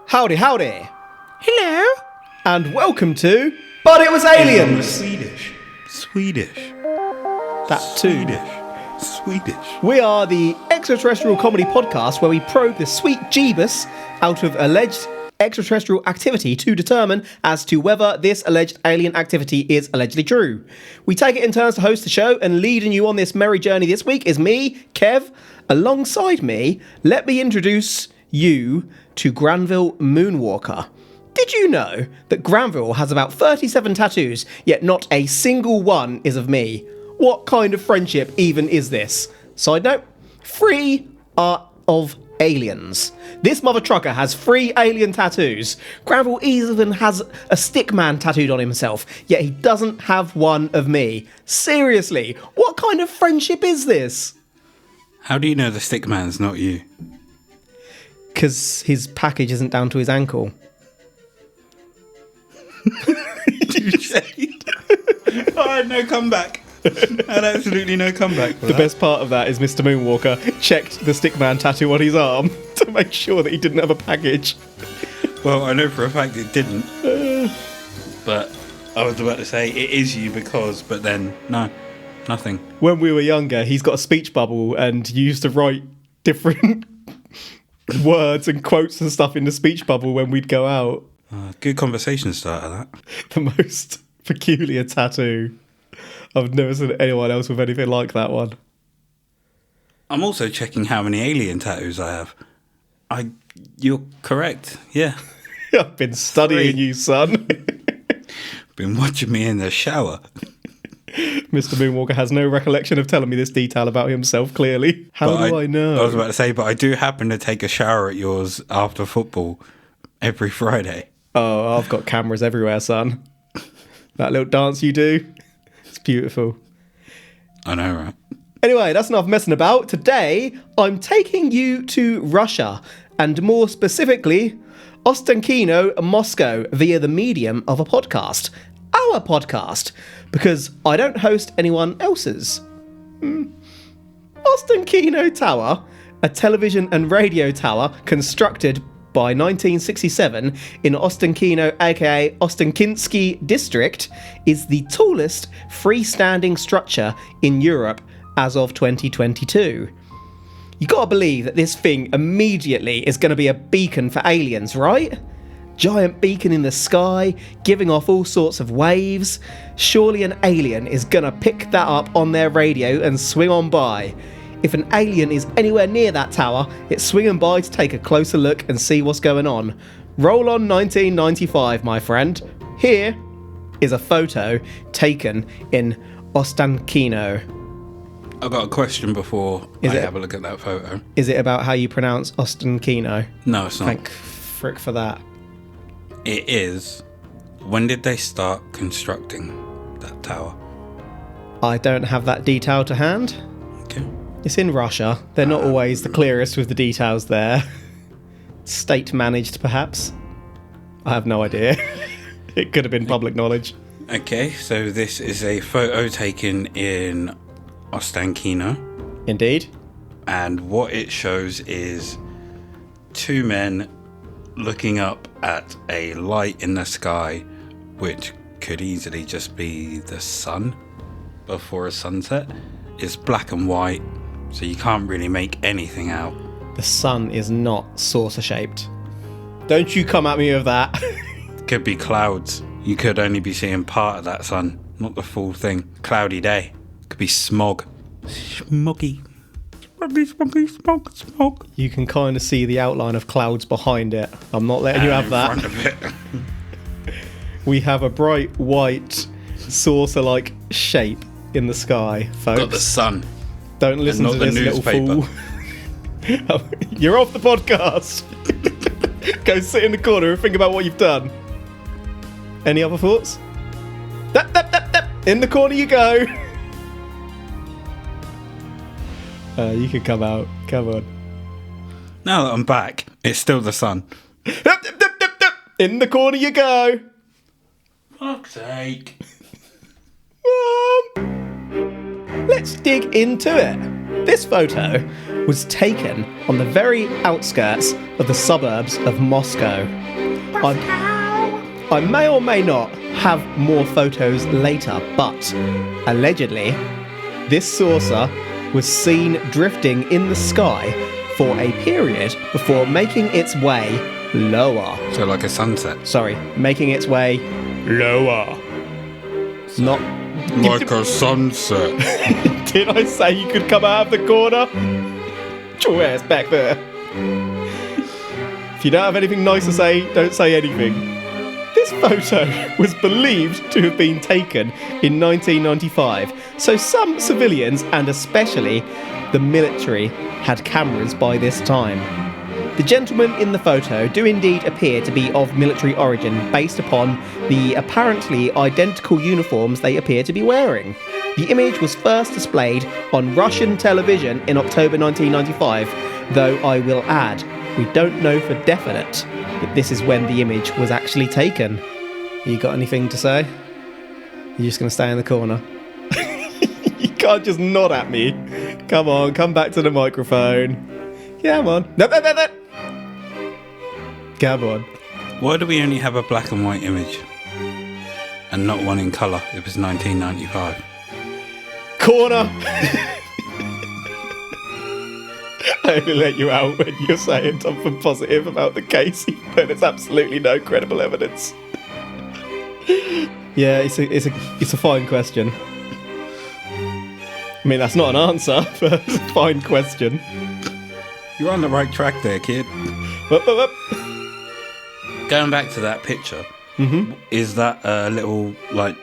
Howdy, howdy. Hello. And welcome to But It Was Aliens. Swedish. That too. Swedish. We are the extraterrestrial comedy podcast where we probe the sweet Jeebus out of alleged extraterrestrial activity to determine as to whether this alleged alien activity is allegedly true. We take it in turns to host the show, and leading you on this merry journey this week is me, Kev. Alongside me, let me introduce you to Granville Moonwalker. Did you know that Granville has about 37 tattoos, yet not a single one is of me? What kind of friendship even is this? Side note, 3 are of aliens. This mother trucker has 3 alien tattoos. Granville even has a stick man tattooed on himself, yet he doesn't have one of me. Seriously, what kind of friendship is this? How do you know the stick man's not you? Because his package isn't down to his ankle. You shade. I had no comeback. I had absolutely no comeback for The that. best part of that is Mr. Moonwalker checked the stickman tattoo on his arm to make sure that he didn't have a package. Well, I know for a fact it didn't. But I was about to say it is you because, but then no, nothing. When we were younger, he's got a speech bubble and used to write different words and quotes and stuff in the speech bubble when we'd go out. Good conversation starter, that. The most peculiar tattoo. I've never seen anyone else with anything like that one. I'm also checking how many alien tattoos I have. You're correct, yeah. I've been studying 3. you, son. Been watching me in the shower. Mr. Moonwalker has no recollection of telling me this detail about himself, clearly. How do I know? I was about to say, but I do happen to take a shower at yours after football every Friday. Oh, I've got cameras everywhere, son. That little dance you do, it's beautiful. I know, right? Anyway, that's enough messing about. Today, I'm taking you to Russia, and more specifically, Ostankino, Moscow, via the medium of a podcast. Our podcast, because I don't host anyone else's. Ostankino Tower, a television and radio tower constructed by 1967 in Ostankino, aka Ostankinsky district, is the tallest freestanding structure in Europe as of 2022. You gotta believe that this thing immediately is gonna be a beacon for aliens, right? Giant beacon in the sky, giving off all sorts of waves. Surely an alien is gonna pick that up on their radio and swing on by. If an alien is anywhere near that tower, it's swinging by to take a closer look and see what's going on. Roll on 1995, my friend. Here is a photo taken in Ostankino. I've got a question before have a look at that photo. Is it about how you pronounce Ostankino? No, it's not. Thank frick for that. It is. When did they start constructing that tower? I don't have that detail to hand. Okay. It's in Russia. They're not always the clearest with the details there. State managed, perhaps. I have no idea. It could have been public knowledge. Okay, so this is a photo taken in Ostankino. Indeed. And what it shows is 2 men looking up at a light in the sky, which could easily just be the sun before a sunset. It's black and white, so you can't really make anything out. The sun is not saucer-shaped. Don't you come at me with that. Could be clouds. You could only be seeing part of that sun, not the full thing. Cloudy day. Could be smog. Smoggy. Smoggy, smog. You can kind of see the outline of clouds behind it. I'm not letting you have that. In front of it. We have a bright white saucer-like shape in the sky, folks. Got the sun. Don't listen not to the this little newspaper. fool. Oh, you're off the podcast. Go sit in the corner and think about what you've done. Any other thoughts? In the corner you go. You can come out. Come on. Now that I'm back, it's still the sun. In the corner you go. Fuck's sake. Let's dig into it. This photo was taken on the very outskirts of the suburbs of Moscow. I may or may not have more photos later, but allegedly, this saucer was seen drifting in the sky for a period before making its way lower. So like a sunset. Sorry, making its way lower. Not Like a sunset. Did I say you could come out of the corner? Get your ass back there. If you don't have anything nice to say, don't say anything. This photo was believed to have been taken in 1995, so some civilians, and especially the military, had cameras by this time. The gentlemen in the photo do indeed appear to be of military origin based upon the apparently identical uniforms they appear to be wearing. The image was first displayed on Russian television in October 1995, though I will add, we don't know for definite that this is when the image was actually taken. You got anything to say? You're just going to stay in the corner? You can't just nod at me. Come on, come back to the microphone. Come on. No. Come on. Why do we only have a black and white image? And not one in colour? It was 1995. Corner! I only let you out when you're saying something positive about the case, even though there's absolutely no credible evidence. Yeah, it's a fine question. I mean, that's not an answer, but it's a fine question. You're on the right track there, kid. Up. Going back to that picture, is that a little, like,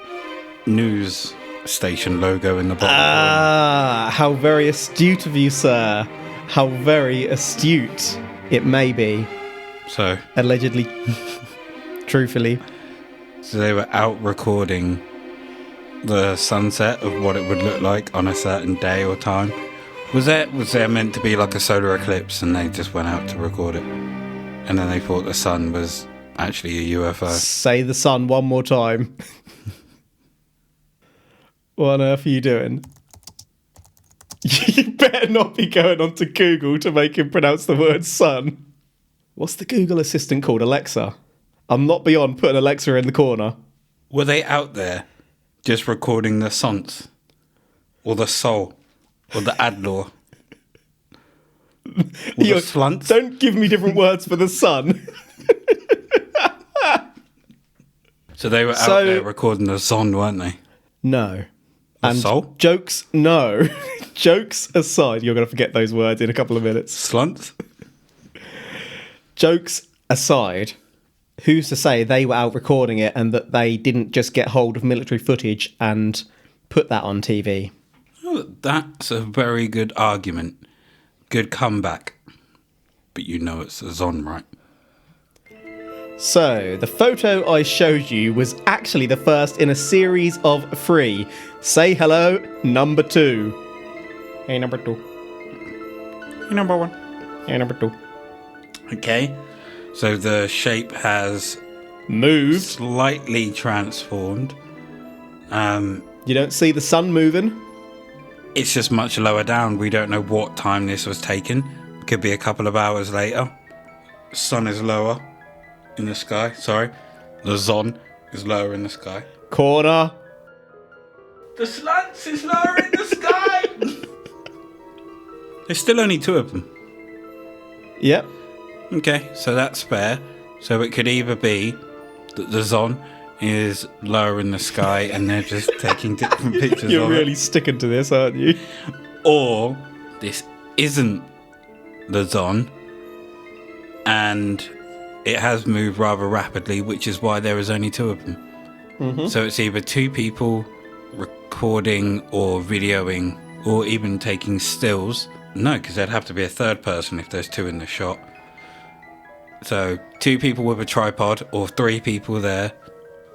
news station logo in the bottom? Ah, how very astute of you, sir. How very astute it may be. So? Allegedly. Truthfully. So they were out recording the sunset of what it would look like on a certain day or time. Was there meant to be like a solar eclipse and they just went out to record it? And then they thought the sun was actually a UFO. Say the sun one more time. What on earth are you doing? You better not be going onto Google to make him pronounce the word sun. What's the Google assistant called? Alexa? I'm not beyond putting Alexa in the corner. Were they out there just recording the sons? Or the soul? Or the adlor? Or the slunts? Don't give me different words for the sun. So they were out there recording the son, weren't they? No. The soul? Jokes, no. Jokes aside, you're going to forget those words in a couple of minutes. Slunts? Jokes aside, who's to say they were out recording it and that they didn't just get hold of military footage and put that on TV? Oh, that's a very good argument. Good comeback. But you know it's a Zon, right? So, the photo I showed you was actually the first in a series of 3. Say hello, number 2. Hey, number 2. Hey, number 1. Hey, number 2. Okay. So the shape has moved. Slightly transformed. You don't see the sun moving? It's just much lower down. We don't know what time this was taken. Could be a couple of hours later. Sun is lower in the sky. Sorry. The Zon is lower in the sky. Corner. The slants is lower in the sky. There's still only 2 of them. Yep. Okay, so that's fair. So it could either be that the Zon is lower in the sky and they're just taking different pictures You're of really it. sticking to this, aren't you? Or this isn't the Zon and it has moved rather rapidly, which is why there is only 2 of them. Mm-hmm. So it's either 2 people recording or videoing or even taking stills. No, because there'd have to be a third person if there's 2 in the shot. So 2 people with a tripod or 3 people there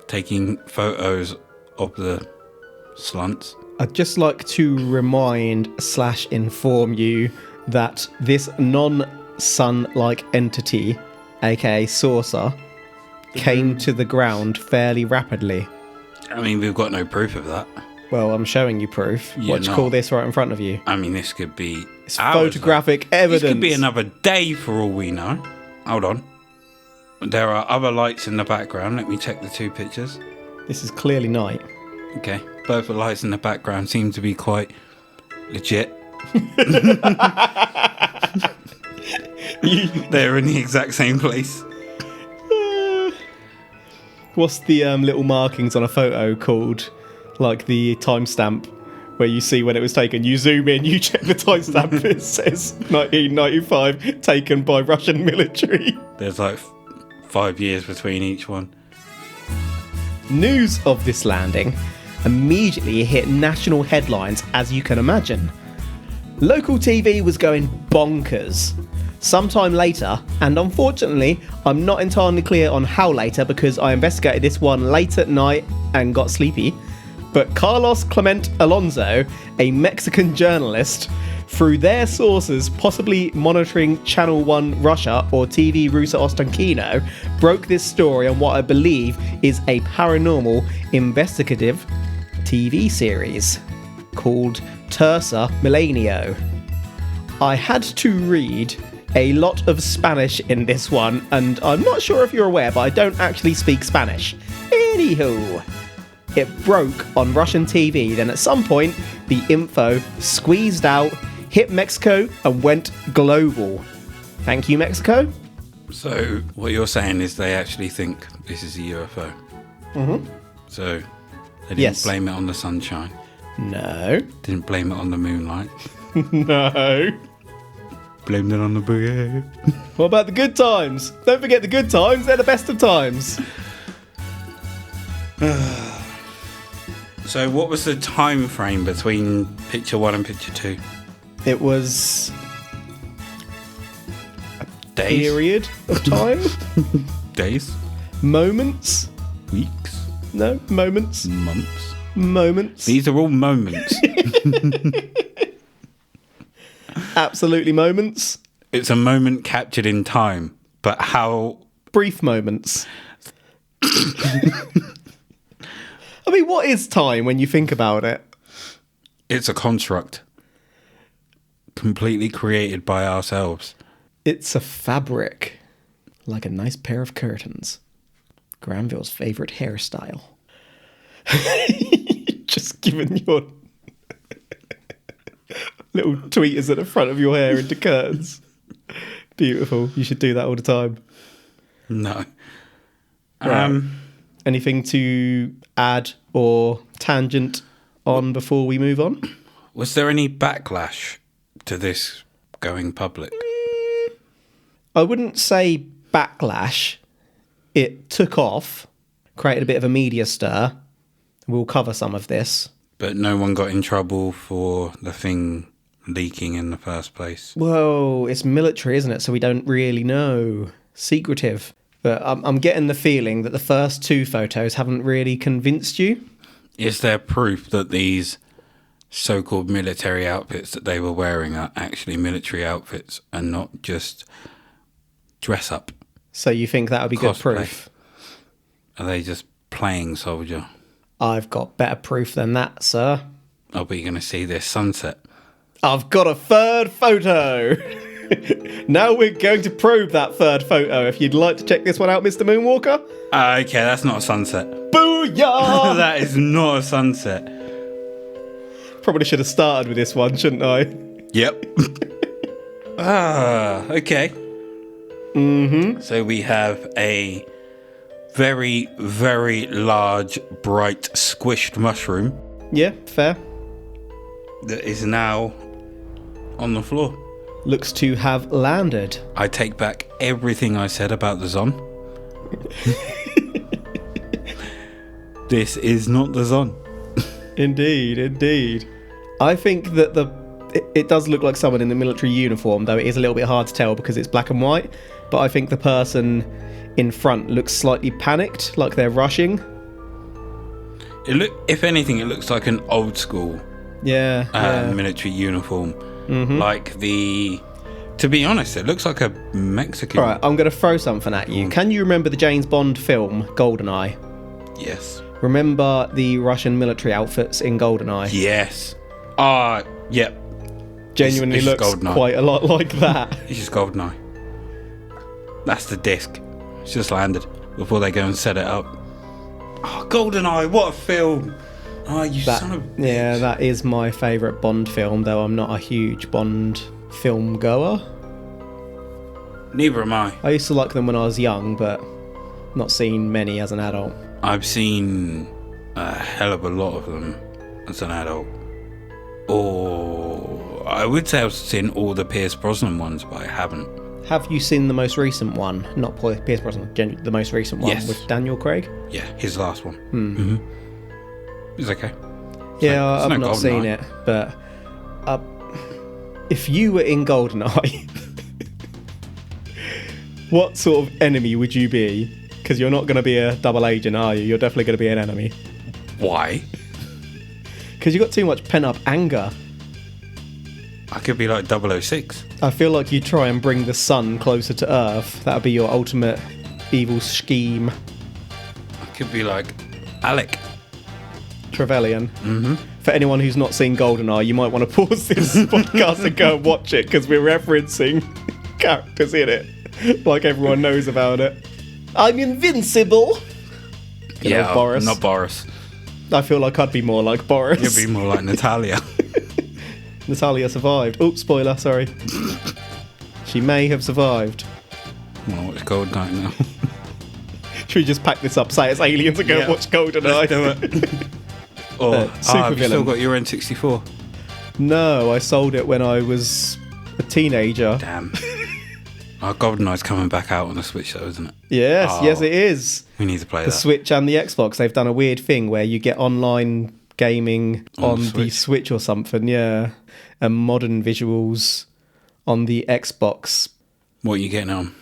taking photos of the slunts. I'd just like to remind / inform you that this non-sun-like entity, aka saucer, came to the ground fairly rapidly. I mean, we've got no proof of that. Well, I'm showing you proof. You're What do you not. call this right in front of you? I mean, this could be It's hours, photographic though. evidence. This could be another day for all we know. Hold on. There are other lights in the background. Let me check the two pictures. This is clearly night. Okay. Both the lights in the background seem to be quite legit. They're in the exact same place. What's the little markings on a photo called? Like the timestamp where you see when it was taken. You zoom in, you check the timestamp. It says 1995, taken by Russian military. There's like 5 years between each one. News of this landing immediately hit national headlines, as you can imagine. Local TV was going bonkers. Sometime later, and unfortunately, I'm not entirely clear on how later because I investigated this one late at night and got sleepy, but Carlos Clement Alonso, a Mexican journalist, through their sources possibly monitoring Channel 1 Russia or TV Rusa Ostankino, broke this story on what I believe is a paranormal investigative TV series called Tercer Milenio. I had to read a lot of Spanish in this one, and I'm not sure if you're aware, but I don't actually speak Spanish. Anywho, it broke on Russian TV, then at some point, the info squeezed out, hit Mexico, and went global. Thank you, Mexico. So, what you're saying is they actually think this is a UFO. Mm-hmm. So, they didn't blame it on the sunshine. No. Didn't blame it on the moonlight. No. Blamed it on the boogie. What about the good times? Don't forget the good times, they're the best of times. So what was the time frame between picture 1 and picture 2? It was Days? period of time. Days? Moments. Weeks? No, moments. Months? Moments. These are all moments. Absolutely moments. It's a moment captured in time, but how... Brief moments. I mean, what is time when you think about it? It's a construct. Completely created by ourselves. It's a fabric. Like a nice pair of curtains. Granville's favourite hairstyle. Just giving your little tweeters at the front of your hair into curtains. Beautiful. You should do that all the time. No. Right. Anything to add or tangent on before we move on? Was there any backlash to this going public? I wouldn't say backlash. It took off, created a bit of a media stir. We'll cover some of this. But no one got in trouble for the thing leaking in the first place. Well, it's military, isn't it? So we don't really know. Secretive. But I'm getting the feeling that the first two photos haven't really convinced you. Is there proof that these so-called military outfits that they were wearing are actually military outfits and not just dress up? So you think that would be Cosplay. good proof? Are they just playing soldier? I've got better proof than that, sir. Oh, but you're going to see this sunset. I've got a third photo. Now we're going to probe that third photo. If you'd like to check this one out, Mr. Moonwalker. Okay, that's not a sunset. Booyah! That is not a sunset. Probably should have started with this one, shouldn't I? Yep. Okay. Mm-hmm. So we have a very, very large, bright, squished mushroom Yeah, fair. that is now on the floor. Looks to have landed. I take back everything I said about the Zon. This is not the Zon. Indeed, indeed. I think that it does look like someone in the military uniform, though it is a little bit hard to tell because it's black and white. But I think the person in front looks slightly panicked, like they're rushing. If anything, it looks like an old school Yeah. military uniform. Mm-hmm. Like to be honest, it looks like a Mexican. All right, I'm going to throw something at you. Can you remember the James Bond film, GoldenEye? Yes. Remember the Russian military outfits in GoldenEye? Yes. Yep. Genuinely it's looks GoldenEye. quite a lot like that. It's just GoldenEye. That's the disc. It's just landed before they go and set it up. Oh, GoldenEye, what a film! Oh, you son of a bitch. Yeah, that is my favourite Bond film, though I'm not a huge Bond film goer. Neither am I. I used to like them when I was young, but not seen many as an adult. I've seen a hell of a lot of them as an adult. Or I would say I've seen all the Pierce Brosnan ones, but I haven't. Have you seen the most recent one? Not Pierce Brosnan, the most recent one Yes. with Daniel Craig? Yeah, his last one. Mm-hmm. It's okay. Yeah, It's I've no not seen GoldenEye. it, but if you were in GoldenEye, what sort of enemy would you be? Because you're not going to be a double agent, are you? You're definitely going to be an enemy. Why? Because you've got too much pent-up anger. I could be like 006. I feel like you try and bring the sun closer to Earth. That would be your ultimate evil scheme. I could be like Alec. Trevelyan. Mm-hmm. For anyone who's not seen GoldenEye, you might want to pause this podcast and go and watch it, because we're referencing characters in it, like everyone knows about it. I'm invincible. Good old Boris. Not Boris. I feel like I'd be more like Boris. You'd be more like Natalia. Natalia survived. Oops, spoiler, sorry. She may have survived. Well, it's GoldenEye now. Should we just pack this up, say it's aliens, and go and watch GoldenEye? Let's do it. Or, have you still got your N64? No, I sold it when I was a teenager. Damn. GoldenEye's coming back out on the Switch though, isn't it? Yes, it is. We need to play The that. Switch and the Xbox, they've done a weird thing where you get online gaming on the Switch or something, yeah. And modern visuals on the Xbox. What are you getting on?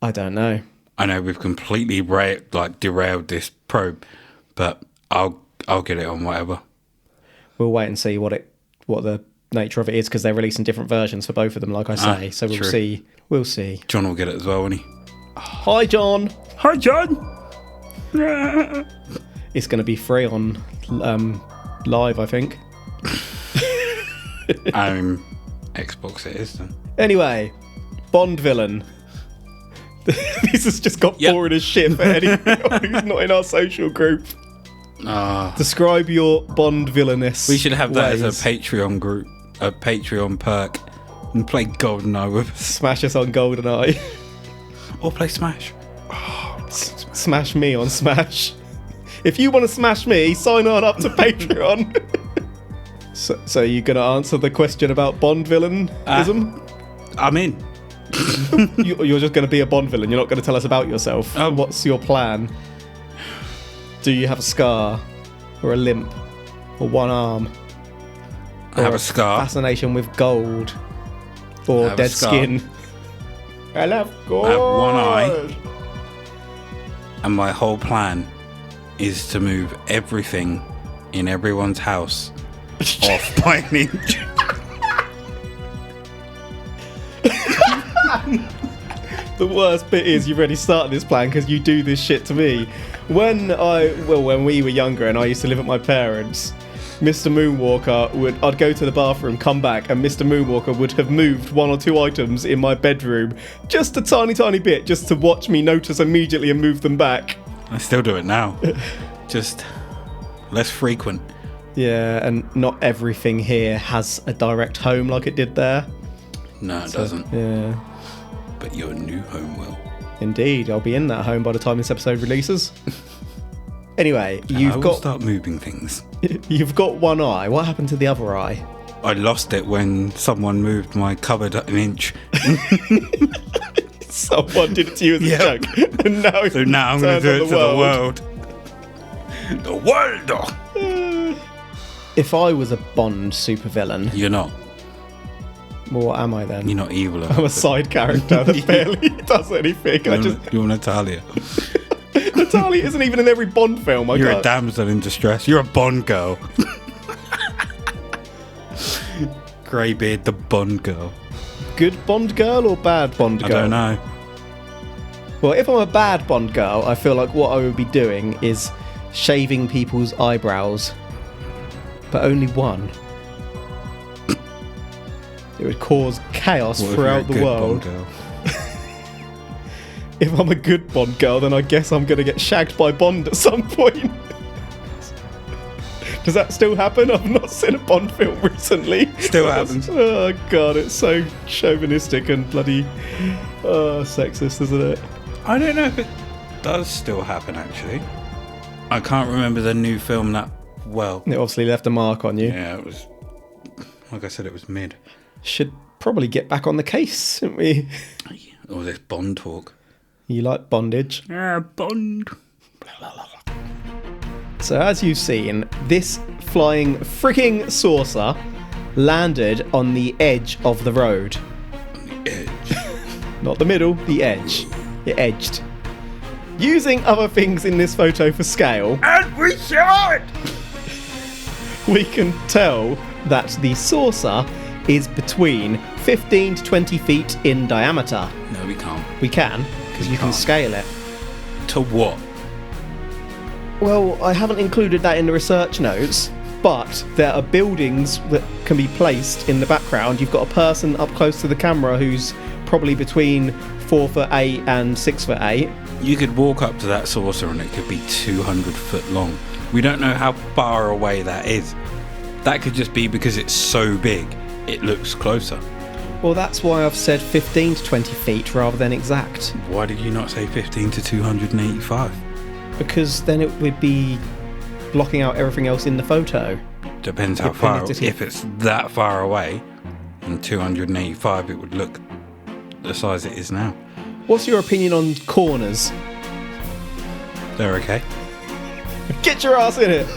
I don't know. I know we've completely derailed this probe, but I'll get it on whatever. We'll wait and see what the nature of it is, because they're releasing different versions for both of them, like I say. So we'll true. see. We'll see. John will get it as well, won't he? Hi, John. Hi, John. It's going to be free on live, I think. Xbox it is then. Anyway, Bond villain. This has just got boring as shit for anyone who's not in our social group. Describe your Bond villainous. We should have that ways. as a Patreon group, a Patreon perk, and play GoldenEye with us. Smash us on GoldenEye. Or play Smash. Smash me on Smash. If you want to smash me, sign on up to Patreon. So you're going to answer the question about Bond villainism? I'm in. You're just going to be a Bond villain. You're not going to tell us about yourself. What's your plan? Do you have a scar? Or a limp? Or one arm? I have a scar. Fascination with gold? Or dead skin? I love gold. I have one eye. And my whole plan is to move everything in everyone's house off by an inch. The worst bit is you've already started this plan because you do this shit to me. When we were younger and I used to live at my parents', Mr. Moonwalker I'd go to the bathroom, come back, and Mr. Moonwalker would have moved one or two items in my bedroom just a tiny bit, just to watch me notice immediately and move them back. I still do it now. Just less frequent. Yeah, and not everything here has a direct home like it did there. No, it doesn't. Yeah. But your new home will. Indeed, I'll be in that home by the time this episode releases. Anyway, I will start moving things. You've got one eye. What happened to the other eye? I lost it when someone moved my cupboard an inch. Someone did it to you as a joke. And now I'm going to do it to the world. The world! If I was a Bond supervillain... You're not. Well, what am I then? You're not evil. I'm a side character that barely does anything. You're Natalia. Natalia isn't even in every Bond film. You're a damsel in distress. You're a Bond girl. Greybeard, the Bond girl. Good Bond girl or bad Bond girl? I don't know. Well, if I'm a bad Bond girl, I feel like what I would be doing is shaving people's eyebrows, but only one. It would cause chaos throughout the world. If I'm a good Bond girl, then I guess I'm going to get shagged by Bond at some point. Does that still happen? I've not seen a Bond film recently. Still happens. Oh, God, it's so chauvinistic and bloody sexist, isn't it? I don't know if it does still happen, actually. I can't remember the new film that well. It obviously left a mark on you. Yeah, it was... Like I said, it was mid. Should probably get back on the case, shouldn't we? All this Bond talk. You like bondage? Yeah, Bond. So as you've seen, this flying freaking saucer landed on the edge of the road. On the edge. Not the middle, the edge. It edged. Using other things in this photo for scale, And we saw it! we can tell that the saucer is between 15 to 20 feet in diameter. No, we can't. We can, because you can can't. scale it. To what? Well, I haven't included that in the research notes, but there are buildings that can be placed in the background. You've got a person up close to the camera who's probably between 4'8" and 6'8". You could walk up to that saucer and it could be 200 foot long. We don't know how far away that is. That could just be because it's so big, it looks closer. Well, that's why I've said 15 to 20 feet rather than exact. Why did you not say 15 to 285? Because then it would be blocking out everything else in the photo. Depends how far. If it's that far away, and 285, it would look the size it is now. What's your opinion on corners? They're okay. Get your ass in it!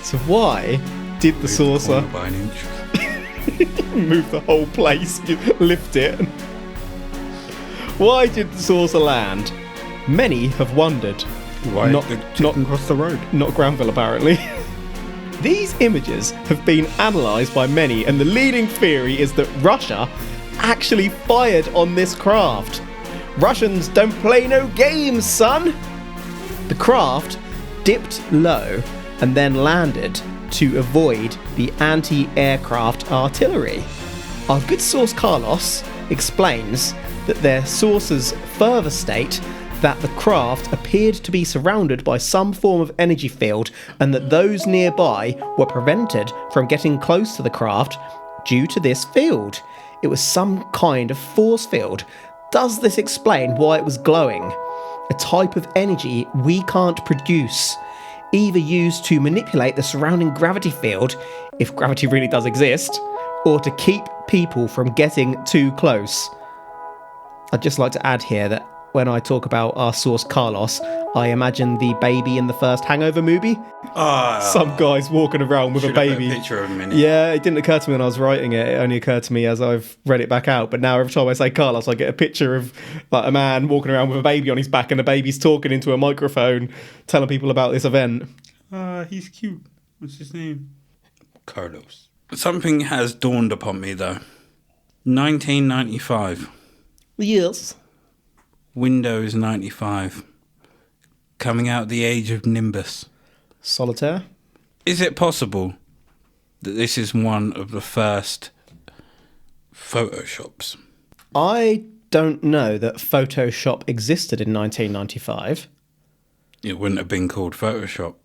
So why did the Move saucer corner by an inch. move the whole place, you lift it? Why did the saucer land? Many have wondered. Why Not- did the chicken cross the road? Not Granville, apparently. These images have been analysed by many, and the leading theory is that Russia actually fired on this craft. Russians don't play no games, son! The craft dipped low and then landed to avoid the anti-aircraft artillery. Our good source Carlos explains that their sources further state that the craft appeared to be surrounded by some form of energy field and that those nearby were prevented from getting close to the craft due to this field. It was some kind of force field. Does this explain why it was glowing? A type of energy we can't produce, either used to manipulate the surrounding gravity field, if gravity really does exist, or to keep people from getting too close. I'd just like to add here that when I talk about our source Carlos, I imagine the baby in the first Hangover movie. Some guy's walking around with a baby. Picture of a minute. Yeah, it didn't occur to me when I was writing it. It only occurred to me as I've read it back out. But now every time I say Carlos, I get a picture of like a man walking around with a baby on his back, and the baby's talking into a microphone, telling people about this event. He's cute. What's his name? Carlos. Something has dawned upon me though. 1995. Yes. Windows 95. Coming out the age of Nimbus. Solitaire. Is it possible that this is one of the first Photoshops? I don't know that Photoshop existed in 1995. It wouldn't have been called Photoshop.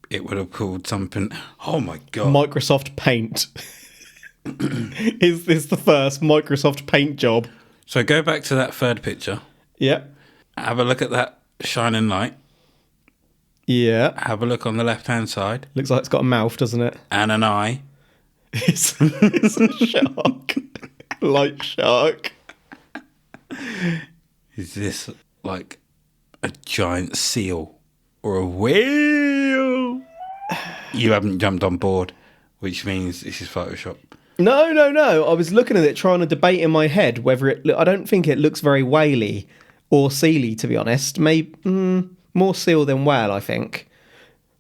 It would have called something... Oh my God. Microsoft Paint. Is this the first Microsoft Paint job? So go back to that third picture. Yep. Have a look at that shining light. Yeah. Have a look on the left-hand side. Looks like it's got a mouth, doesn't it? And an eye. It's a shark. Light shark. Is this like a giant seal or a whale? You haven't jumped on board, which means this is Photoshop. No. I was looking at it, trying to debate in my head whether it... I don't think it looks very whaley or sealy, to be honest. Maybe more seal than whale, I think.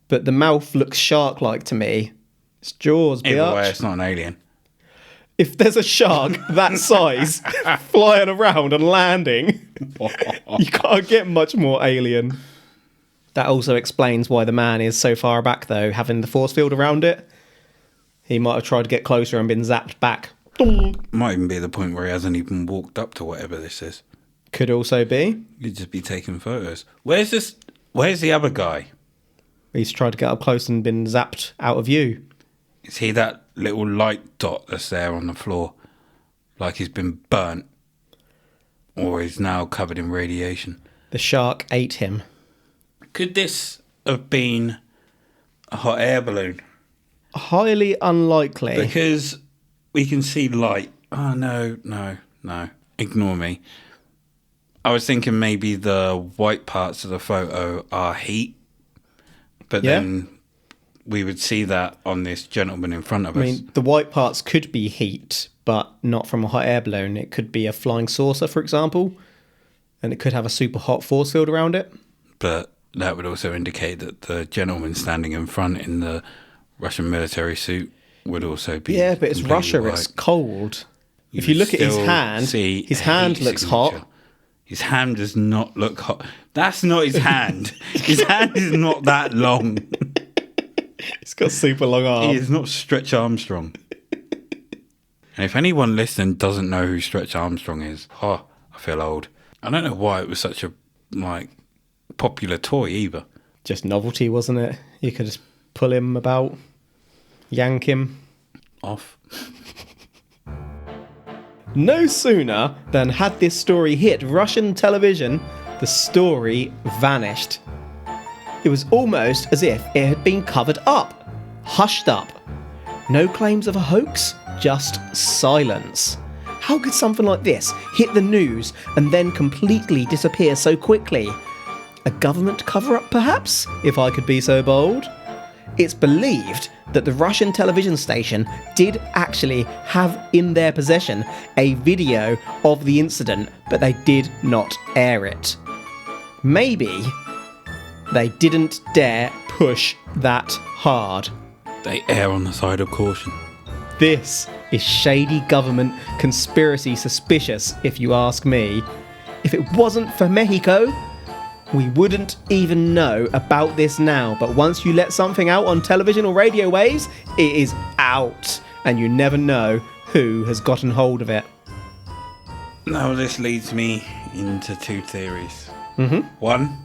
But the mouth looks shark-like to me. It's Jaws, Either way, biatch. it's not an alien. If there's a shark that size flying around and landing, You can't get much more alien. That also explains why the man is so far back, though, having the force field around it. He might have tried to get closer and been zapped back. Might even be the point where he hasn't even walked up to whatever this is. Could also be. He'd just be taking photos. Where's the other guy? He's tried to get up close and been zapped out of view. Is he that little light dot that's there on the floor? Like he's been burnt? Or he's now covered in radiation? The shark ate him. Could this have been a hot air balloon? Highly unlikely. Because we can see light. Oh, no. Ignore me. I was thinking maybe the white parts of the photo are heat. But then we would see that on this gentleman in front of us. I mean, the white parts could be heat, but not from a hot air balloon. It could be a flying saucer, for example. And it could have a super hot force field around it. But that would also indicate that the gentleman standing in front in the Russian military suit would also be. Yeah, but it's completely Russia, white. it's cold. If you look at his hand looks hot. His hand does not look hot. That's not his hand. His hand is not that long. He's got super long arms. He is not Stretch Armstrong. And if anyone listening doesn't know who Stretch Armstrong is, I feel old. I don't know why it was such a popular toy either. Just novelty, wasn't it? You could just pull him about, yank him off. No sooner than had this story hit Russian television, the story vanished. It was almost as if it had been covered up, hushed up. No claims of a hoax, just silence. How could something like this hit the news and then completely disappear so quickly? A government cover-up, perhaps, if I could be so bold? It's believed that the Russian television station did actually have in their possession a video of the incident, but they did not air it. Maybe they didn't dare push that hard. They err on the side of caution. This is shady government conspiracy suspicious, if you ask me. If it wasn't for Mexico, we wouldn't even know about this now, but once you let something out on television or radio waves, it is out, and you never know who has gotten hold of it. Now this leads me into two theories. Mm-hmm. One,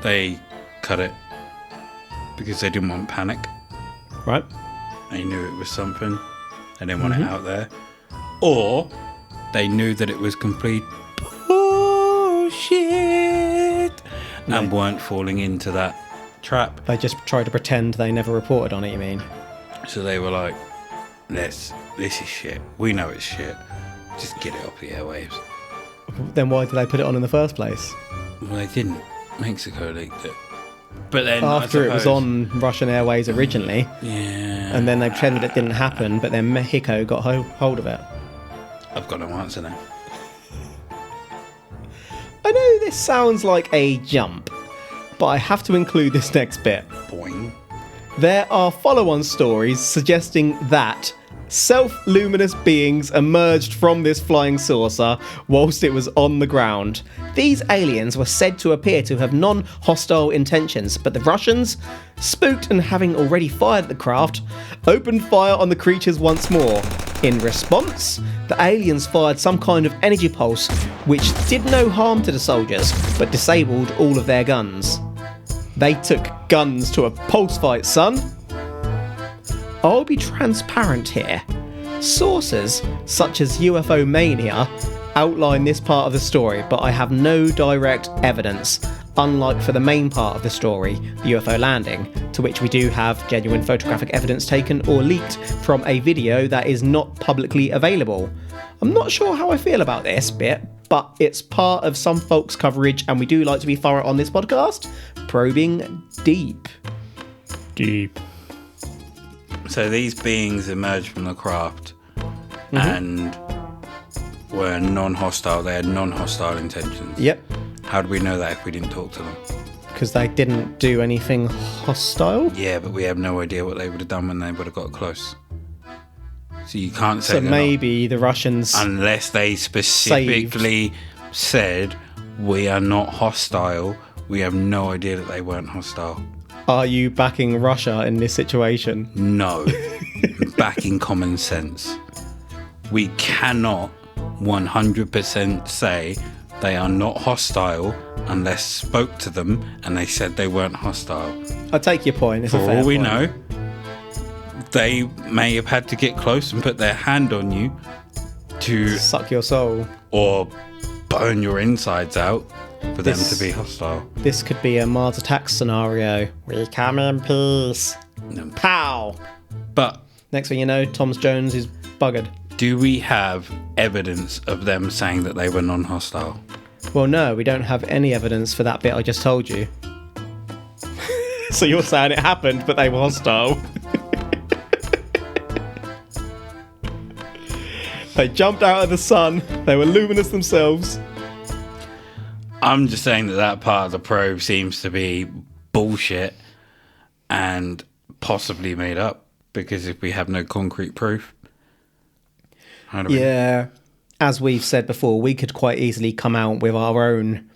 they cut it because they didn't want panic. Right. They knew it was something. They didn't want it out there. Or they knew that it was complete bullshit and weren't falling into that trap. They just tried to pretend they never reported on it, you mean? So they were like, this is shit. We know it's shit. Just get it off the airwaves. Then why did they put it on in the first place? Well, they didn't. Mexico leaked it. But then after it was on Russian Airways originally, and then they pretended it didn't happen, but then Mexico got hold of it. I've got no answer now. I know this sounds like a jump, but I have to include this next bit. Boing. There are follow-on stories suggesting that self-luminous beings emerged from this flying saucer whilst it was on the ground. These aliens were said to appear to have non-hostile intentions, but the Russians, spooked and having already fired at the craft, opened fire on the creatures once more. In response, the aliens fired some kind of energy pulse which did no harm to the soldiers, but disabled all of their guns. They took guns to a pulse fight, son. I'll be transparent here. Sources such as UFO Mania outline this part of the story, but I have no direct evidence, unlike for the main part of the story, the UFO landing, to which we do have genuine photographic evidence taken or leaked from a video that is not publicly available. I'm not sure how I feel about this bit, but it's part of some folks' coverage, and we do like to be thorough on this podcast, probing deep. So these beings emerged from the craft and were non-hostile. They had non-hostile intentions. Yep. How do we know that if we didn't talk to them? Because they didn't do anything hostile? Yeah, but we have no idea what they would have done when they would have got close. So you can't say So maybe the Russians... Unless they specifically said, we are not hostile. We have no idea that they weren't hostile. Are you backing Russia in this situation? No. Backing common sense. We cannot 100% say they are not hostile unless spoke to them and they said they weren't hostile. I take your point. It's For a fair all we point. know, they may have had to get close and put their hand on you to Suck your soul. or burn your insides out for them This- to be hostile. This could be a Mars Attacks scenario. We come in peace. Pow! But Next thing you know, Thomas Jones is buggered. do we have evidence of them saying that they were non-hostile? Well, no, we don't have any evidence for that bit I just told you. So you're saying it happened, but they were hostile. They jumped out of the sun. They were luminous themselves. I'm just saying that part of the probe seems to be bullshit and possibly made up, because if we have no concrete proof, how do we... Yeah, as we've said before, we could quite easily come out with our own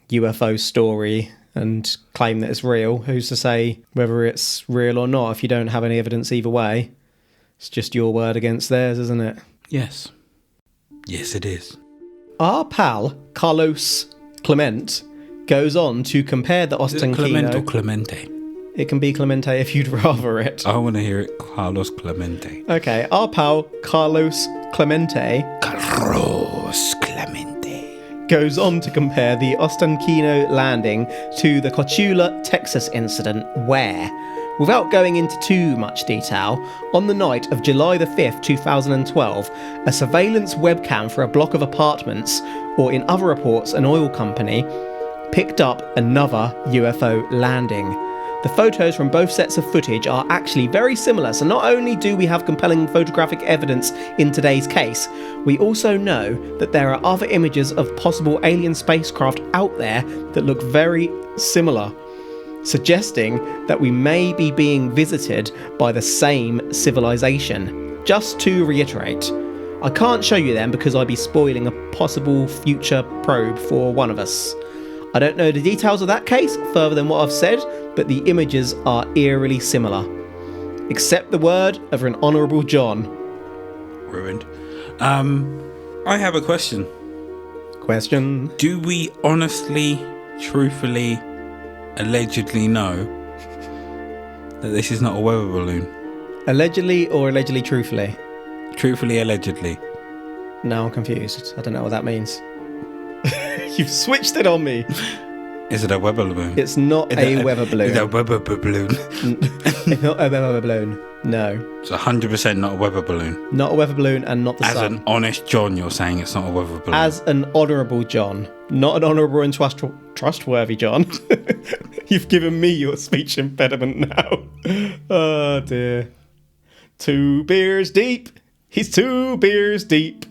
UFO story and claim that it's real. Who's to say whether it's real or not if you don't have any evidence either way? It's just your word against theirs, isn't it? Yes. Yes, it is. Our pal, Carlos Clement, goes on to compare the Is it Clement or Ostankino... Clemente? It can be Clemente if you'd rather it. I want to hear it. Carlos Clemente. Okay, our pal, Carlos Clemente, Carlos Clemente. goes on to compare the Ostankino landing to the Cotulla, Texas incident where, without going into too much detail, on the night of July the 5th, 2012, a surveillance webcam for a block of apartments, or in other reports an oil company, picked up another UFO landing. The photos from both sets of footage are actually very similar, so not only do we have compelling photographic evidence in today's case, we also know that there are other images of possible alien spacecraft out there that look very similar, suggesting that we may be being visited by the same civilization. Just to reiterate, I can't show you them because I'd be spoiling a possible future probe for one of us. I don't know the details of that case further than what I've said, but the images are eerily similar. Except the word of an Honourable John. Ruined. I have a question. Question. Do we honestly, truthfully, allegedly know that this is not a weather balloon? Allegedly or allegedly truthfully? Truthfully, allegedly. Now I'm confused. I don't know what that means. You've switched it on me. Is it a weather balloon? It's not a weather balloon. It's a weather balloon. It's not a weather balloon. No. It's 100% not a weather balloon. Not a weather balloon and not the As sun. an honest John, you're saying it's not a weather balloon. As an honourable John. Not an honourable and trustworthy John. You've given me your speech impediment now. Oh dear. 2 beers deep. He's 2 beers deep.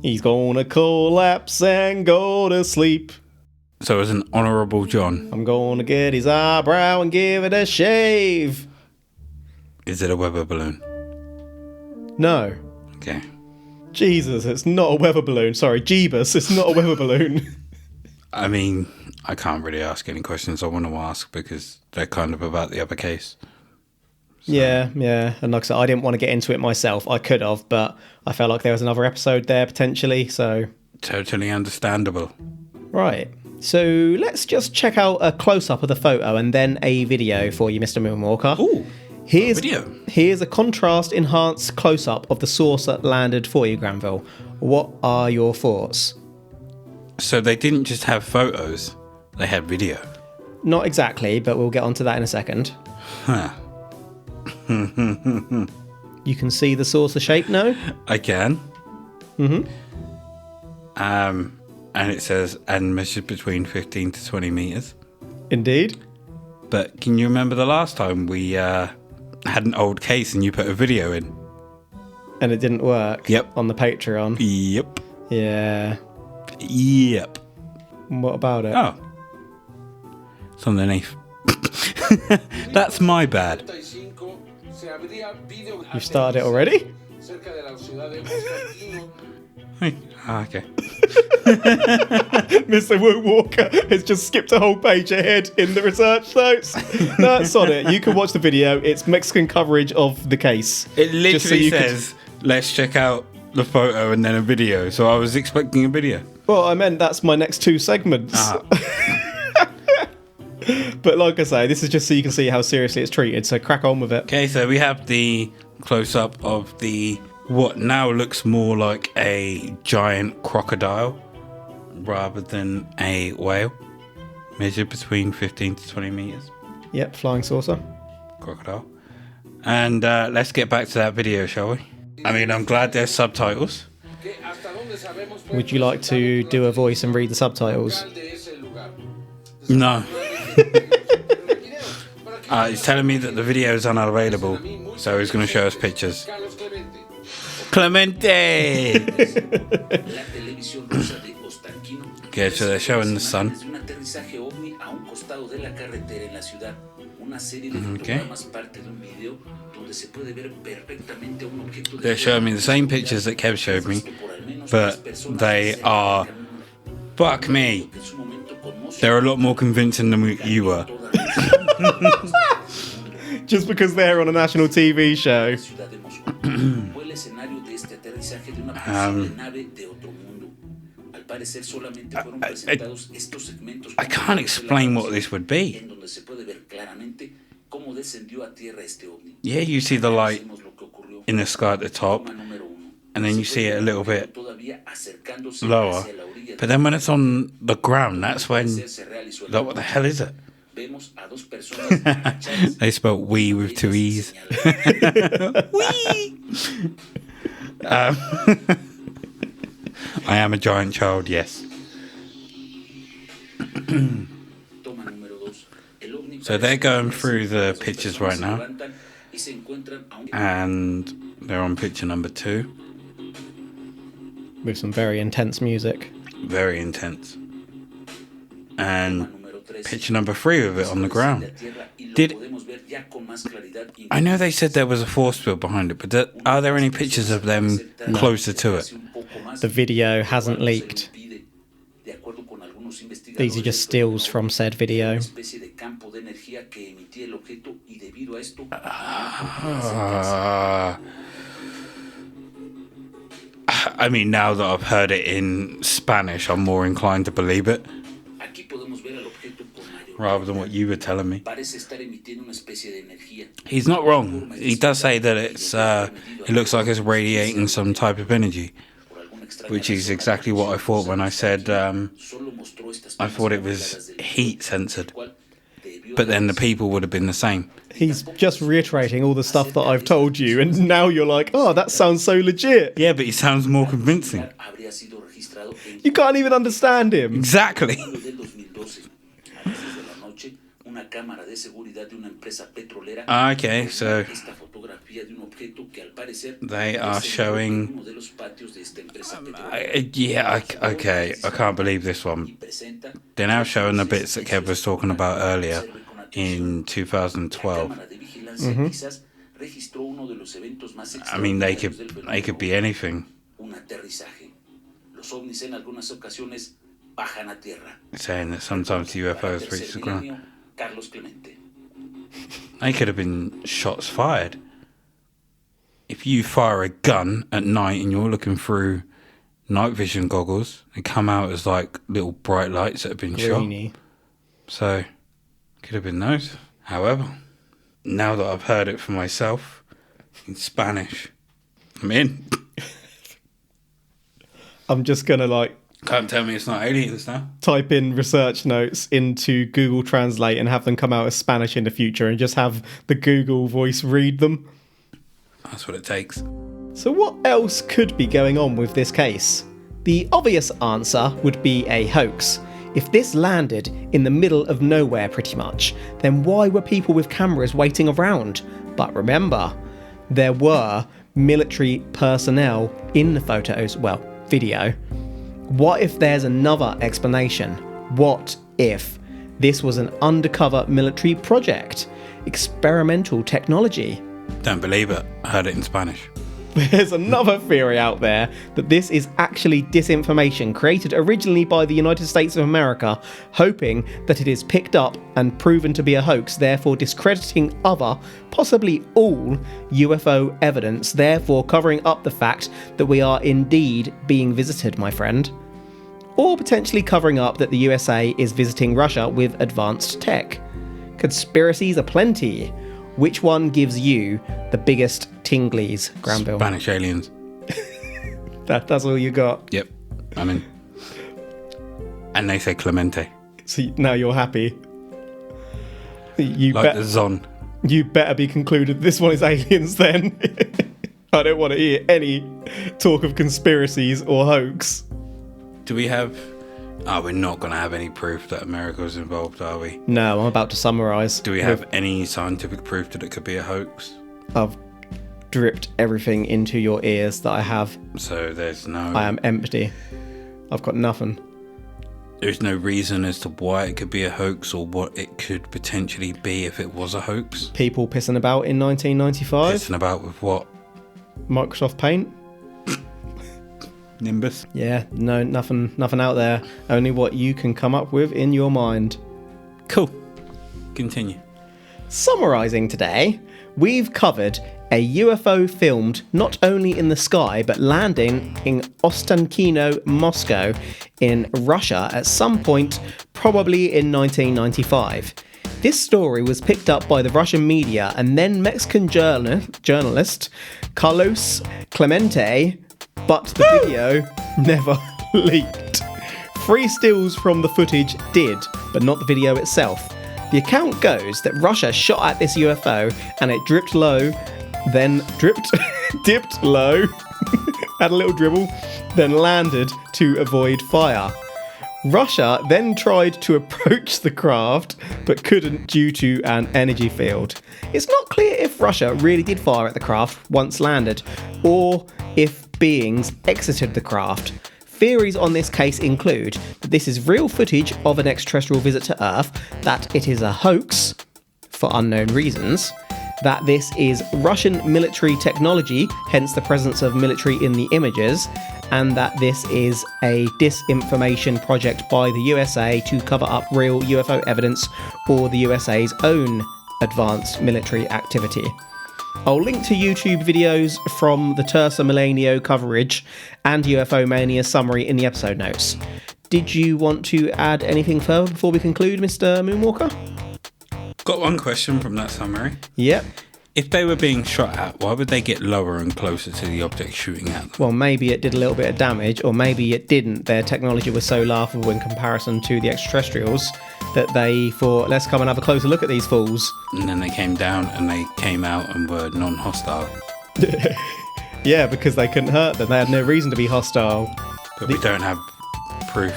He's gonna collapse and go to sleep. So as an honourable John, I'm gonna get his eyebrow and give it a shave. is it a weather balloon? No. Okay. Jesus, it's not a weather balloon. Sorry, Jeebus, it's not a weather balloon. I mean, I can't really ask any questions I want to ask because they're kind of about the other case. Yeah. And like I said, I didn't want to get into it myself. I could have, but I felt like there was another episode there potentially, so... Totally understandable. Right. So let's just check out a close-up of the photo and then a video for you, Mr. Moonwalker. Ooh, Here's, video. Here's a contrast-enhanced close-up of the saucer landed for you, Granville. What are your thoughts? So they didn't just have photos, they had video. Not exactly, but we'll get onto that in a second. Huh. You can see the saucer shape now? I can. And it says, and measured between 15 to 20 metres. Indeed. But can you remember the last time we had an old case and you put a video in? And it didn't work? Yep. On the Patreon? Yep. Yeah. Yep. What about it? Oh. It's underneath. That's my bad. You've started it already? Okay. Mr. Woo Walker has just skipped a whole page ahead in the research notes. That's on it. You can watch the video. It's Mexican coverage of the case. It literally so says, let's check out the photo and then a video. So I was expecting a video. Well, I meant that's my next 2 segments. But like I say, this is just so you can see how seriously it's treated. So crack on with it. Okay, so we have the close-up of the what now looks more like a giant crocodile rather than a whale, measured between 15 to 20 meters. Yep, flying saucer. Crocodile. And let's get back to that video, shall we? I mean, I'm glad there's subtitles. Would you like to do a voice and read the subtitles? No. He's telling me that the video is unavailable, so he's going to show us pictures. Clemente! Okay, so they're showing the sun. Okay. They're showing me the same pictures that Kev showed me, but they are... Fuck me! They're a lot more convincing than you were. Just because they're on a national TV show. I can't explain what this would be. Yeah, you see the light in the sky at the top, and then you see it a little bit lower. But then when it's on the ground, that's when... Like, what the hell is it? They spelled "we" with 2 E's. Wee! I am a giant child, yes. So they're going through the pictures right now, and they're on picture number 2. With some very intense music. Very intense. And picture number 3 of it on the ground. I know they said there was a force field behind it, but are there any pictures of them closer to it? The video hasn't leaked. These are just stills from said video. I mean, now that I've heard it in Spanish, I'm more inclined to believe it, rather than what you were telling me. He's not wrong. He does say that it looks like it's radiating some type of energy, which is exactly what I thought when I said I thought it was heat censored. But then the people would have been the same. He's just reiterating all the stuff that I've told you, and now you're like, oh, that sounds so legit. Yeah, but he sounds more convincing. You can't even understand him. Exactly. Okay, so they are showing... okay, I can't believe this one. They're now showing the bits that Kev was talking about earlier in 2012. I mean, they could be anything. Saying that sometimes UFOs reach the ground. They could have been shots fired. If you fire a gun at night and you're looking through night vision goggles, they come out as like little bright lights that have been Greeny. shot. So, could have been those. However, now that I've heard it for myself in Spanish, I'm in. I'm just going to Can't tell me it's not aliens now. type in research notes into Google Translate and have them come out as Spanish in the future and just have the Google voice read them. That's what it takes. So what else could be going on with this case? The obvious answer would be a hoax. If this landed in the middle of nowhere pretty much, then why were people with cameras waiting around? But remember, there were military personnel in the photos, well, video. What if there's another explanation? What if this was an undercover military project? Experimental technology? Don't believe it. I heard it in Spanish. There's another theory out there that this is actually disinformation created originally by the United States of America, hoping that it is picked up and proven to be a hoax, therefore discrediting other, possibly all, UFO evidence, therefore covering up the fact that we are indeed being visited, my friend. Or potentially covering up that the USA is visiting Russia with advanced tech. Conspiracies aplenty. Which one gives you the biggest tinglies, Granville? Spanish aliens. That's all you got? Yep. I'm in. And they say Clemente. So now you're happy? You like the Zon. You better be concluded this one is aliens then. I don't want to hear any talk of conspiracies or hoax. Do we have... Oh, we're not going to have any proof that America was involved, are we? No, I'm about to summarise. Do we have any scientific proof that it could be a hoax? I've dripped everything into your ears that I have. So there's no... I am empty. I've got nothing. There's no reason as to why it could be a hoax or what it could potentially be if it was a hoax? People pissing about in 1995? Pissing about with what? Microsoft Paint? Nimbus? Yeah, no, nothing out there. Only what you can come up with in your mind. Cool. Continue. Summarising today, we've covered a UFO filmed not only in the sky but landing in Ostankino, Moscow in Russia at some point, probably in 1995. This story was picked up by the Russian media and then Mexican journalist Carlos Clemente, but the video never leaked. 3 stills from the footage did, but not the video itself. The account goes that Russia shot at this UFO and it dipped low, had a little dribble, then landed to avoid fire. Russia then tried to approach the craft, but couldn't due to an energy field. It's not clear if Russia really did fire at the craft once landed, or if beings exited the craft. Theories on this case include that this is real footage of an extraterrestrial visit to Earth, that it is a hoax, for unknown reasons, that this is Russian military technology, hence the presence of military in the images, and that this is a disinformation project by the USA to cover up real UFO evidence or the USA's own advanced military activity. I'll link to YouTube videos from the Tursa Millenio coverage and UFO Mania summary in the episode notes. Did you want to add anything further before we conclude, Mr. Moonwalker? Got one question from that summary. Yep. If they were being shot at, why would they get lower and closer to the object shooting at them? Well, maybe it did a little bit of damage, or maybe it didn't. Their technology was so laughable in comparison to the extraterrestrials that they thought, let's come and have a closer look at these fools. And then they came down and they came out and were non-hostile. Yeah, because they couldn't hurt them. They had no reason to be hostile. But we don't have proof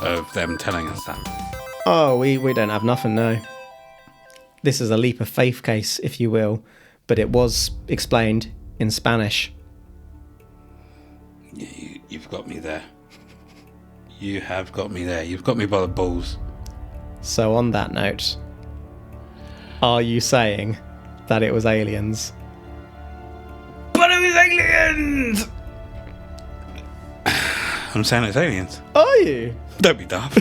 of them telling us that. Oh, we don't have nothing, no. This is a leap of faith case, if you will, but it was explained in Spanish. Yeah, you've got me there. You have got me there. You've got me by the balls. So on that note, are you saying that it was aliens? But it was aliens! I'm saying it's aliens. Are you? Don't be daft.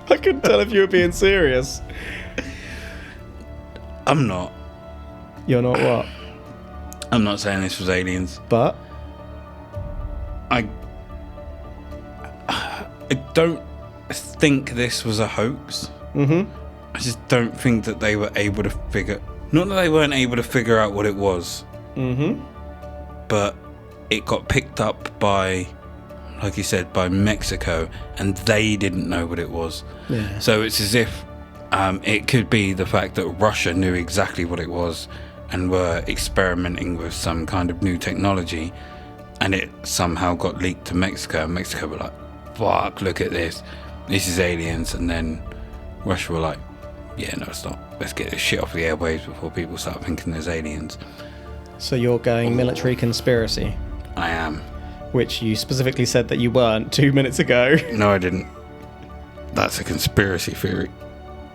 I couldn't tell if you were being serious. I'm not. You're not what? I'm not saying this was aliens. But? I don't think this was a hoax. Mm-hmm. I just don't think that they were able to figure... Not that they weren't able to figure out what it was. Mm-hmm. But it got picked up by, like you said, by Mexico, and they didn't know what it was. Yeah. So it's as if it could be the fact that Russia knew exactly what it was and were experimenting with some kind of new technology, and it somehow got leaked to Mexico, and Mexico were like, fuck, look at this is aliens. And then Russia were like, yeah, no, it's not. Let's get this shit off the airwaves before people start thinking there's aliens. So you're going military conspiracy? I am. Which you specifically said that you weren't 2 minutes ago. No, I didn't. That's a conspiracy theory.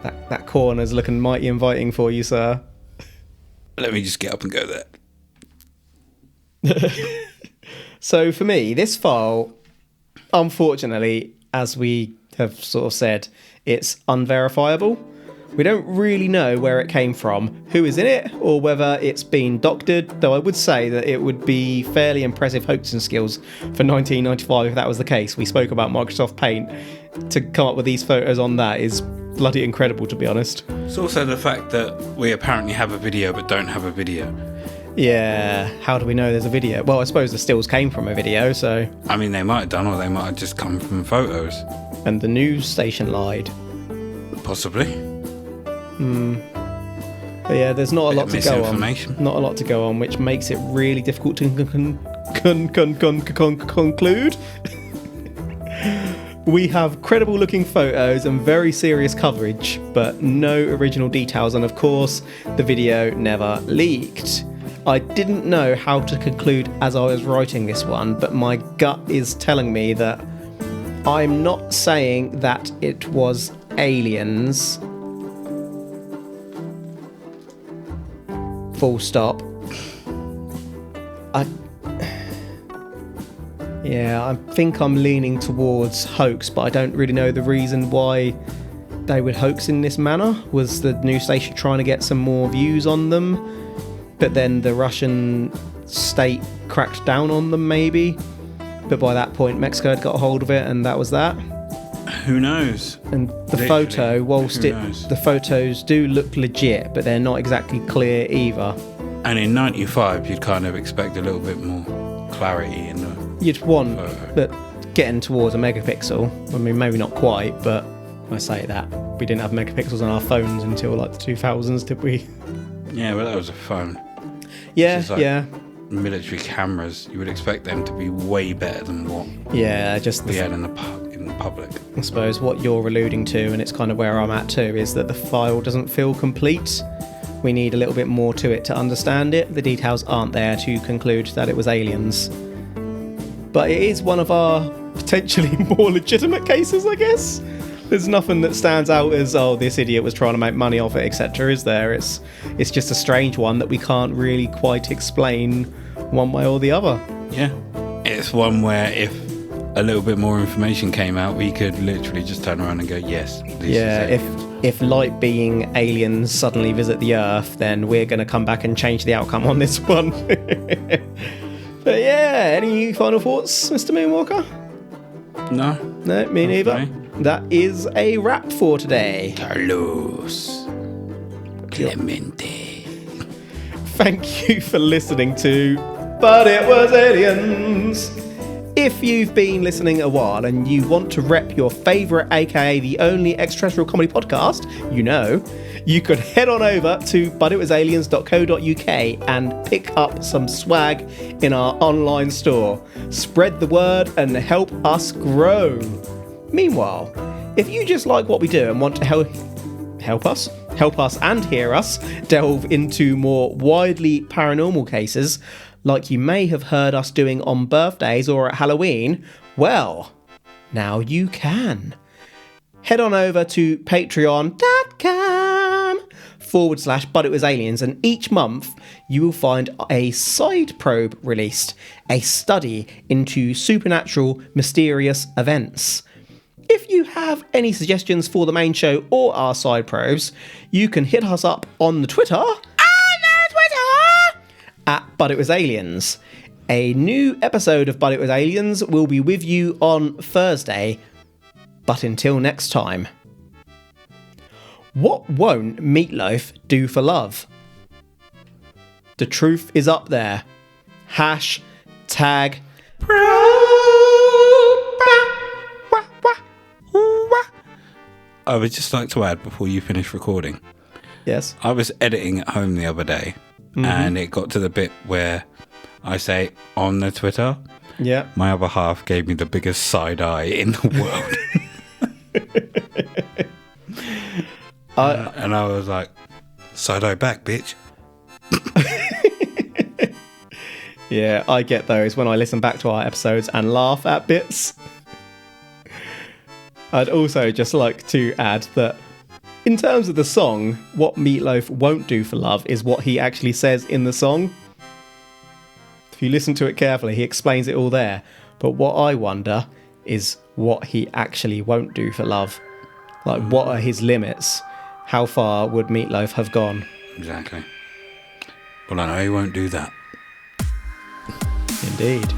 That corner's looking mighty inviting for you, sir. Let me just get up and go there. So for me, this file, unfortunately, as we have sort of said, it's unverifiable. We don't really know where it came from, who is in it, or whether it's been doctored, though I would say that it would be fairly impressive hoaxing skills for 1995 if that was the case. We spoke about Microsoft Paint. To come up with these photos on that is bloody incredible, to be honest. It's also the fact that we apparently have a video but don't have a video. Yeah, how do we know there's a video? Well, I suppose the stills came from a video, so... I mean, they might have done, or they might have just come from photos. And the news station lied. Possibly. But yeah, there's not a lot to go on. Misinformation. Not a lot to go on, which makes it really difficult to conclude. We have credible looking photos and very serious coverage, but no original details, and of course, the video never leaked. I didn't know how to conclude as I was writing this one, but my gut is telling me that I'm not saying that it was aliens. Full stop. I think I'm leaning towards hoax, but I don't really know the reason why they would hoax in this manner. Was the news station trying to get some more views on them? But then the Russian state cracked down on them, maybe. But by that point, Mexico had got a hold of it, and that was that. Who knows? And the photo, whilst the photos do look legit, but they're not exactly clear either. And in 95, you'd kind of expect a little bit more clarity in the You'd want, photo. but getting towards a megapixel. I mean, maybe not quite, but I say that. We didn't have megapixels on our phones until like the 2000s, did we? Yeah, but that was a phone. Yeah, Like yeah. Military cameras, you would expect them to be way better than what Yeah, just we had in the public. I suppose what you're alluding to, and it's kind of where I'm at too, is that the file doesn't feel complete. We need a little bit more to it to understand it. The details aren't there to conclude that it was aliens. But it is one of our potentially more legitimate cases, I guess. There's nothing that stands out as, oh, this idiot was trying to make money off it, etc., is there? It's just a strange one that we can't really quite explain one way or the other. Yeah. It's one where if a little bit more information came out, we could literally just turn around and go, yes, this Yeah, is it. if light being aliens suddenly visit the Earth, then we're going to come back and change the outcome on this one. But yeah, any final thoughts, Mr. Moonwalker? No. No, me neither. Okay. That is a wrap for today. Carlos Clemente. Thank you for listening to But It Was Aliens. If you've been listening a while and you want to rep your favourite, aka the only extraterrestrial comedy podcast, you could head on over to butitwasaliens.co.uk and pick up some swag in our online store. Spread the word and help us grow. Meanwhile, if you just like what we do and want to help us and hear us delve into more widely paranormal cases, like you may have heard us doing on birthdays or at Halloween, well, now you can. Head on over to patreon.com/butitwasaliens, and each month you will find a side probe released, a study into supernatural, mysterious events. If you have any suggestions for the main show or our side probes, you can hit us up on the Twitter at But It Was Aliens. A new episode of But It Was Aliens will be with you on Thursday. But until next time, what won't Meatloaf do for love? The truth is up there. #. I would just like to add before you finish recording. Yes. I was editing at home the other day, and it got to the bit where I say on the Twitter. Yeah. My other half gave me the biggest side eye in the world. And I was like, side eye back, bitch. Yeah, I get those when I listen back to our episodes and laugh at bits. I'd also just like to add that in terms of the song, what Meatloaf won't do for love is what he actually says in the song. If If you listen to it carefully, he explains it all there. But what I wonder is what he actually won't do for love. Like, what are his limits? How far would Meatloaf have gone? Exactly. Well, I know he won't do that. Indeed.